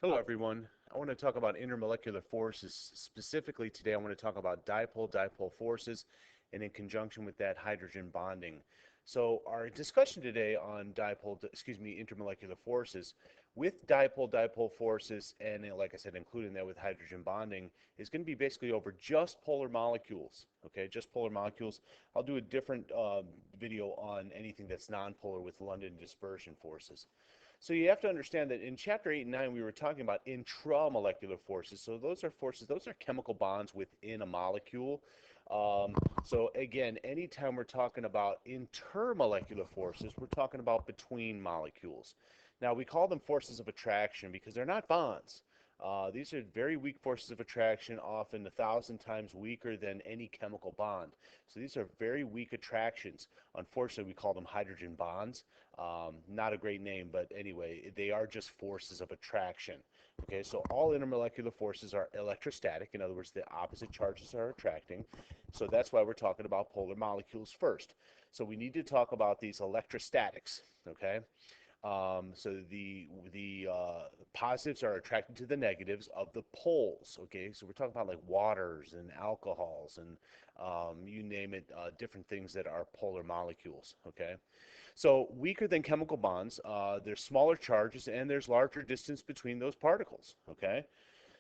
Hello, everyone. I want to talk about intermolecular forces. Specifically, today I want to talk about dipole-dipole forces and in conjunction with that, hydrogen bonding. So our discussion today on intermolecular forces with dipole-dipole forces and like I said, including that with hydrogen bonding is going to be basically over just polar molecules, okay? Just polar molecules. I'll do a different video on anything that's nonpolar with London dispersion forces. So you have to understand that in chapter 8 and 9, we were talking about intramolecular forces. So those are forces, those are chemical bonds within a molecule. Um, so again, anytime we're talking about intermolecular forces, we're talking about between molecules. Now, we call them forces of attraction because they're not bonds. These are very weak forces of attraction, often 1,000 times weaker than any chemical bond. So these are very weak attractions. Unfortunately, we call them hydrogen bonds. Not a great name, but anyway, they are just forces of attraction. Okay, so all intermolecular forces are electrostatic. In other words, the opposite charges are attracting. So that's why we're talking about polar molecules first. So we need to talk about these electrostatics. Okay, so the positives are attracted to the negatives of the poles. Okay, so we're talking about like waters and alcohols and you name it, different things that are polar molecules. Okay. So weaker than chemical bonds, there's smaller charges and there's larger distance between those particles, okay?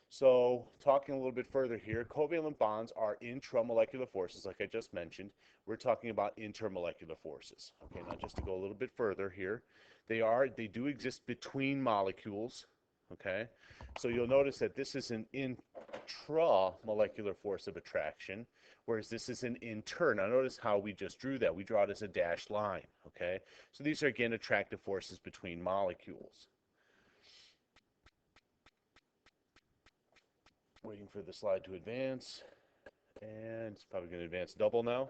So talking a little bit further here, covalent bonds are intramolecular forces, like I just mentioned. We're talking about intermolecular forces. Okay, now just to go a little bit further here, they do exist between molecules, okay? So you'll notice that this is an intramolecular force of attraction, whereas this is an inter. Now notice how we just drew that. We draw it as a dashed line, okay? So these are, again, attractive forces between molecules. Waiting for the slide to advance, and it's probably going to advance double now.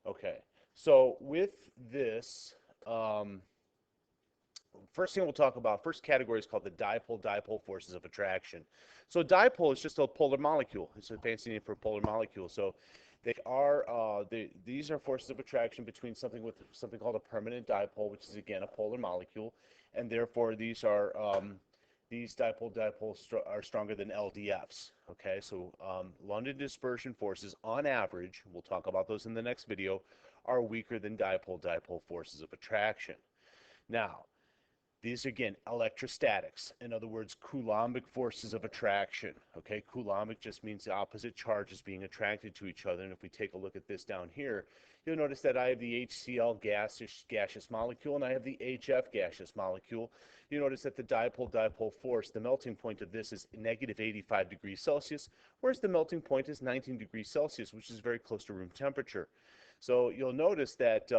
Okay, so with this, um, first thing we'll talk about, first category is called the dipole-dipole forces of attraction. So dipole is just a polar molecule. It's a fancy name for a polar molecule. So these are forces of attraction between something with something called a permanent dipole, which is again a polar molecule, and therefore these dipole-dipoles are stronger than LDFs. Okay, so London dispersion forces, on average, we'll talk about those in the next video, are weaker than dipole-dipole forces of attraction. Now, these again, electrostatics. In other words, Coulombic forces of attraction. Okay, Coulombic just means the opposite charges being attracted to each other. And if we take a look at this down here, you'll notice that I have the HCl gaseous molecule and I have the HF gaseous molecule. You notice that the dipole-dipole force, the melting point of this is negative 85 degrees Celsius, whereas the melting point is 19 degrees Celsius, which is very close to room temperature. So you'll notice that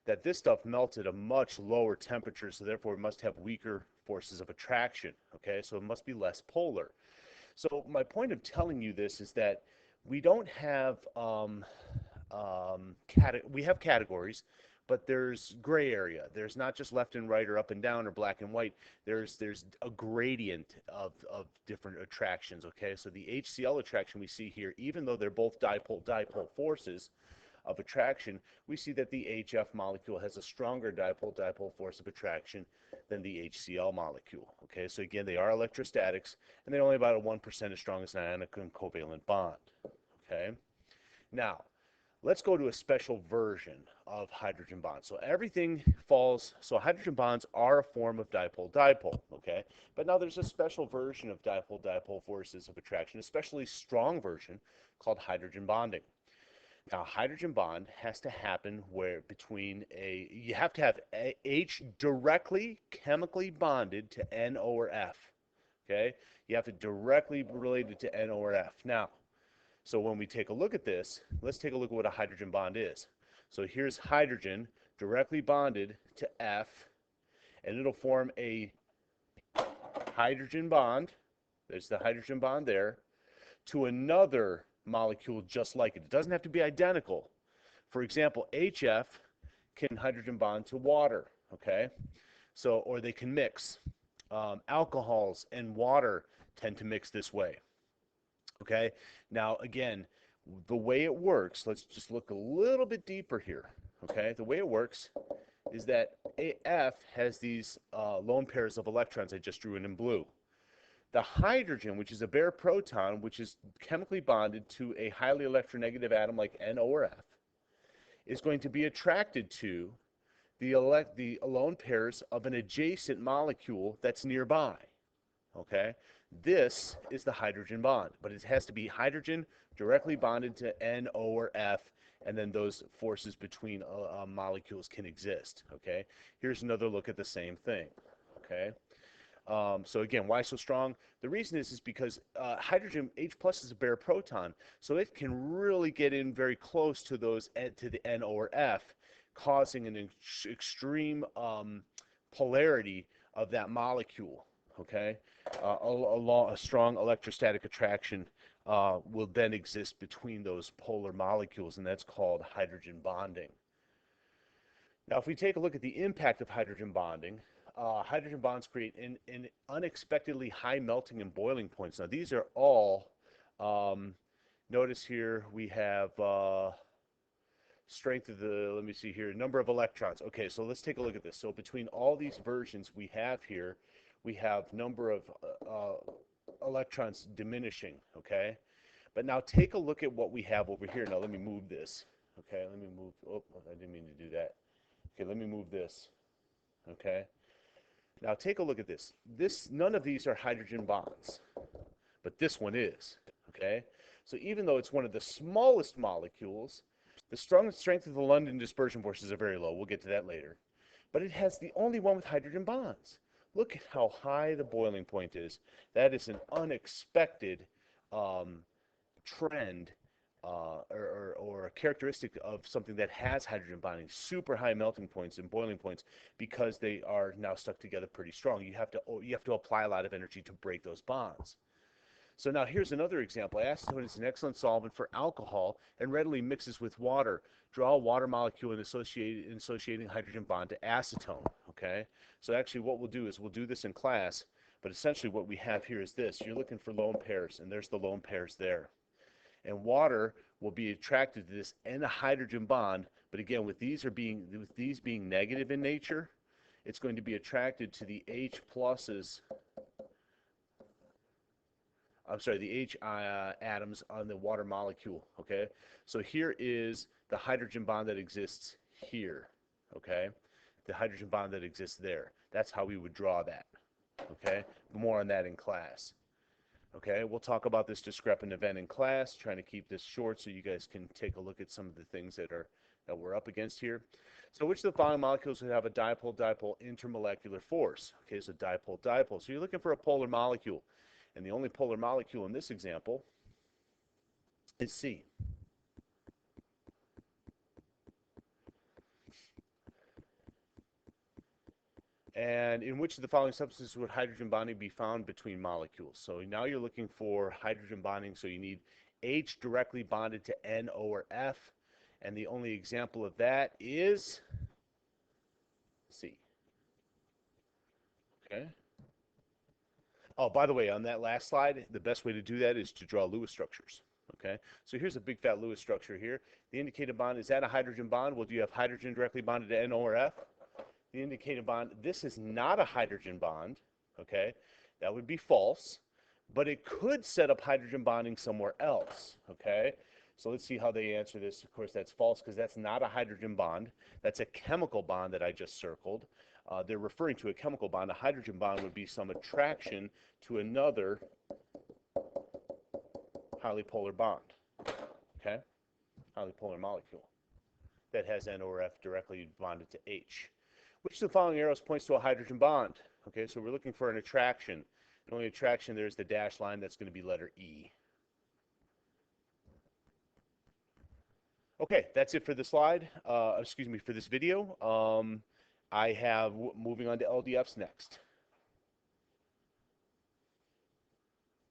that this stuff melts at a much lower temperature, so therefore it must have weaker forces of attraction, okay? So it must be less polar. So my point of telling you this is that we don't have, we have categories, but there's gray area. There's not just left and right or up and down or black and white. There's a gradient of different attractions, okay? So the HCl attraction we see here, even though they're both dipole-dipole forces, of attraction, we see that the HF molecule has a stronger dipole-dipole force of attraction than the HCl molecule. Okay, so again, they are electrostatics, and they're only about a 1% as strong as an ionic and covalent bond. Okay, now let's go to a special version of hydrogen bonds. So everything falls, so hydrogen bonds are a form of dipole-dipole, okay? But now there's a special version of dipole-dipole forces of attraction, especially strong version called hydrogen bonding. Now, hydrogen bond has to happen where you have to have H directly chemically bonded to N or F, okay? You have to directly relate it to N or F. Now, so when we take a look at this, let's take a look at what a hydrogen bond is. So here's hydrogen directly bonded to F, and it'll form a hydrogen bond. There's the hydrogen bond there, to another molecule just like it. It doesn't have to be identical. For example, HF can hydrogen bond to water, okay? So, or they can mix. Alcohols and water tend to mix this way, okay? Now, again, the way it works, let's just look a little bit deeper here, okay? The way it works is that AF has these lone pairs of electrons I just drew in blue. The hydrogen, which is a bare proton, which is chemically bonded to a highly electronegative atom like N, O, or F, is going to be attracted to the alone pairs of an adjacent molecule that's nearby. Okay? This is the hydrogen bond, but it has to be hydrogen directly bonded to N, O, or F, and then those forces between molecules can exist. Okay? Here's another look at the same thing. Okay? So again, why so strong? The reason is because hydrogen H plus is a bare proton, so it can really get in very close to those to the N or F, causing an extreme polarity of that molecule. Okay, a strong electrostatic attraction will then exist between those polar molecules, and that's called hydrogen bonding. Now, if we take a look at the impact of hydrogen bonds create an unexpectedly high melting and boiling points. Now, these are all, notice here we have strength of the, let me see here, number of electrons. Okay, so let's take a look at this. So between all these versions we have here, we have number of electrons diminishing, okay? But now take a look at what we have over here. Now let me move this. Okay, let me move, oh, I didn't mean to do that. Okay, let me move this. Okay. Now take a look at this. None of these are hydrogen bonds, but this one is. Okay. So even though it's one of the smallest molecules, the strength of the London dispersion forces are very low. We'll get to that later. But it has the only one with hydrogen bonds. Look at how high the boiling point is. That is an unexpected trend or a characteristic of something that has hydrogen bonding, super high melting points and boiling points, because they are now stuck together pretty strong. You have to apply a lot of energy to break those bonds. So now here's another example. Acetone is an excellent solvent for alcohol and readily mixes with water. Draw a water molecule and associating hydrogen bond to acetone. Okay. So actually, what we'll do is we'll do this in class. But essentially, what we have here is this. You're looking for lone pairs, and there's the lone pairs there. And water will be attracted to this and a hydrogen bond, but again, with these being negative in nature, it's going to be attracted to the H pluses. I'm sorry, the H atoms on the water molecule. Okay, so here is the hydrogen bond that exists here. Okay, the hydrogen bond that exists there. That's how we would draw that. Okay, more on that in class. Okay, we'll talk about this discrepant event in class, trying to keep this short so you guys can take a look at some of the things that we're up against here. So which of the following molecules would have a dipole-dipole intermolecular force? Okay, so dipole-dipole. So you're looking for a polar molecule. And the only polar molecule in this example is C. And in which of the following substances would hydrogen bonding be found between molecules? So now you're looking for hydrogen bonding, so you need H directly bonded to N, O, or F. And the only example of that is C. Okay. Oh, by the way, on that last slide, the best way to do that is to draw Lewis structures. Okay, so here's a big fat Lewis structure here. The indicated bond, is that a hydrogen bond? Well, do you have hydrogen directly bonded to N, O, or F? The indicated bond, this is not a hydrogen bond. Okay, that would be false, but it could set up hydrogen bonding somewhere else. Okay, so let's see how they answer this. Of course, that's false because that's not a hydrogen bond. That's a chemical bond that I just circled. They're referring to a chemical bond. A hydrogen bond would be some attraction to another highly polar bond. Okay, highly polar molecule that has N or F directly bonded to H. Which of the following arrows points to a hydrogen bond? Okay, so we're looking for an attraction. The only attraction there is the dashed line. That's going to be letter E. Okay, that's it for the slide. Excuse me, for this video. I have moving on to LDFs next.